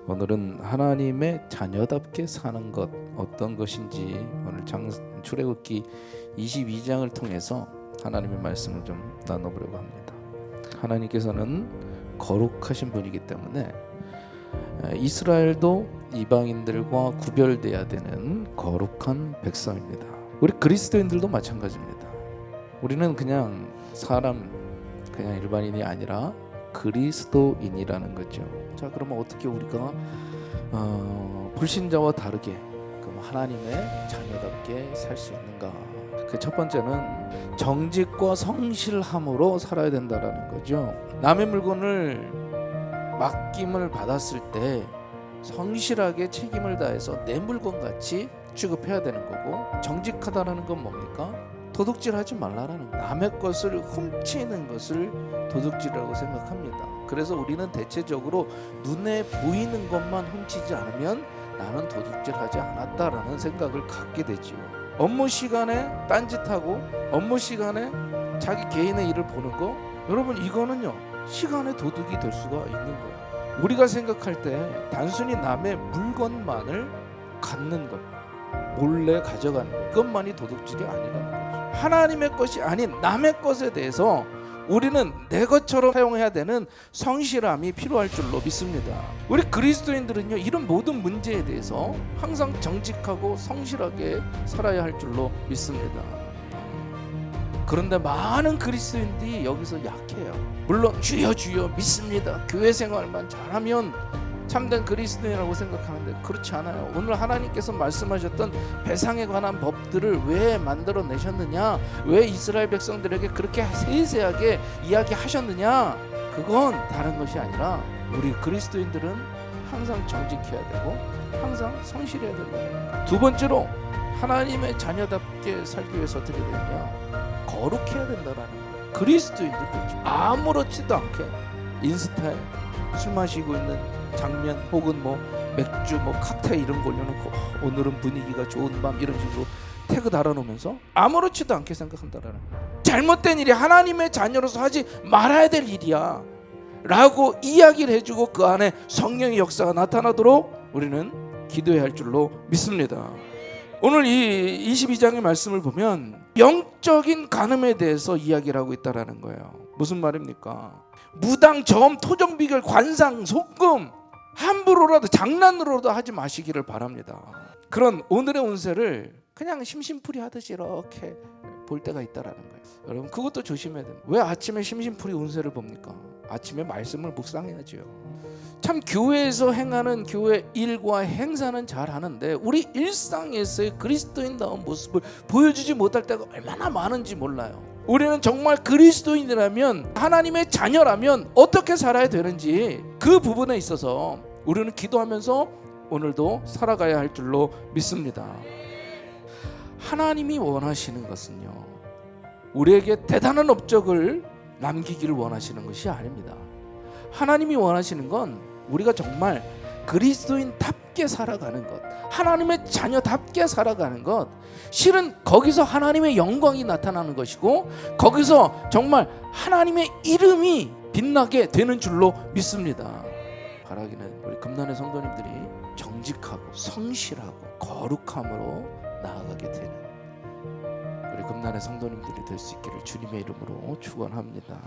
오늘은 하나님의 자녀답게 사는 것 어떤 것인지 오늘 출애굽기 22장을 통해서 하나님의 말씀을 좀 나눠보려고 합니다. 하나님께서는 거룩하신 분이기 때문에 이스라엘도 이방인들과 구별돼야 되는 거룩한 백성입니다. 우리 그리스도인들도 마찬가지입니다. 우리는 그냥 그냥 일반인이 아니라 그리스도인이라는 거죠. 자, 그러면 어떻게 우리가 불신자와 다르게 하나님의 자녀답게 살 수 있는가? 그 첫 번째는 정직과 성실함으로 살아야 된다라는 거죠. 남의 물건을 맡김을 받았을 때 성실하게 책임을 다해서 내 물건 같이 취급해야 되는 거고, 정직하다라는 건 뭡니까? 도둑질하지 말라라는 거예요. 남의 것을 훔치는 것을 도둑질이라고 생각합니다. 그래서 우리는 대체적으로 눈에 보이는 것만 훔치지 않으면 나는 도둑질하지 않았다라는 생각을 갖게 되지요. 업무 시간에 딴짓하고 업무 시간에 자기 개인의 일을 보는 거, 여러분 이거는요 시간의 도둑이 될 수가 있는 거예요. 우리가 생각할 때 단순히 남의 물건만을 갖는 것, 몰래 가져가는 것, 그것만이 도둑질이 아니라는 거죠. 하나님의 것이 아닌 남의 것에 대해서 우리는 내 것처럼 사용해야 되는 성실함이 필요할 줄로 믿습니다. 우리 그리스도인들은요 이런 모든 문제에 대해서 항상 정직하고 성실하게 살아야 할 줄로 믿습니다. 그런데 많은 그리스도인들이 여기서 약해요. 물론 주여 주여 믿습니다, 교회 생활만 잘하면 참된 그리스도인이라고 생각하는데 그렇지 않아요. 오늘 하나님께서 말씀하셨던 배상에 관한 법들을 왜 만들어 내셨느냐, 왜 이스라엘 백성들에게 그렇게 세세하게 이야기하셨느냐, 그건 다른 것이 아니라 우리 그리스도인들은 항상 정직해야 되고 항상 성실해야 되는. 두 번째로 하나님의 자녀답게 살기 위해서 어떻게 되느냐, 거룩해야 된다라는 거예요. 그리스도인들도 아무렇지도 않게 인스타에 술 마시고 있는 장면 혹은 맥주 칵테일 이런 거 올려놓고 오늘은 분위기가 좋은 밤 이런 식으로 태그 달아놓으면서 아무렇지도 않게 생각한다라는 거예요. 잘못된 일이 하나님의 자녀로서 하지 말아야 될 일이야 라고 이야기를 해주고 그 안에 성령의 역사가 나타나도록 우리는 기도해야 할 줄로 믿습니다. 오늘 이 22장의 말씀을 보면 영적인 간음에 대해서 이야기를 하고 있다라는 거예요. 무슨 말입니까? 무당, 점, 토종, 비결, 관상, 속금 함부로라도 장난으로도 하지 마시기를 바랍니다. 그런 오늘의 운세를 그냥 심심풀이 하듯이 이렇게 볼 때가 있다라는 거예요. 여러분 그것도 조심해야 됩니다. 왜 아침에 심심풀이 운세를 봅니까? 아침에 말씀을 묵상해야죠. 참 교회에서 행하는 교회 일과 행사는 잘 하는데 우리 일상에서의 그리스도인다운 모습을 보여주지 못할 때가 얼마나 많은지 몰라요. 우리는 정말 그리스도인이라면, 하나님의 자녀라면 어떻게 살아야 되는지 그 부분에 있어서 우리는 기도하면서 오늘도 살아가야 할 줄로 믿습니다. 하나님이 원하시는 것은요 우리에게 대단한 업적을 남기기를 원하시는 것이 아닙니다. 하나님이 원하시는 건 우리가 정말 그리스도인답게 살아가는 것, 하나님의 자녀답게 살아가는 것, 실은 거기서 하나님의 영광이 나타나는 것이고 거기서 정말 하나님의 이름이 빛나게 되는 줄로 믿습니다. 바라기는 우리 금난의 성도님들이 정직하고 성실하고 거룩함으로 나아가게 되는 우리 금난의 성도님들이 될 수 있기를 주님의 이름으로 축원합니다.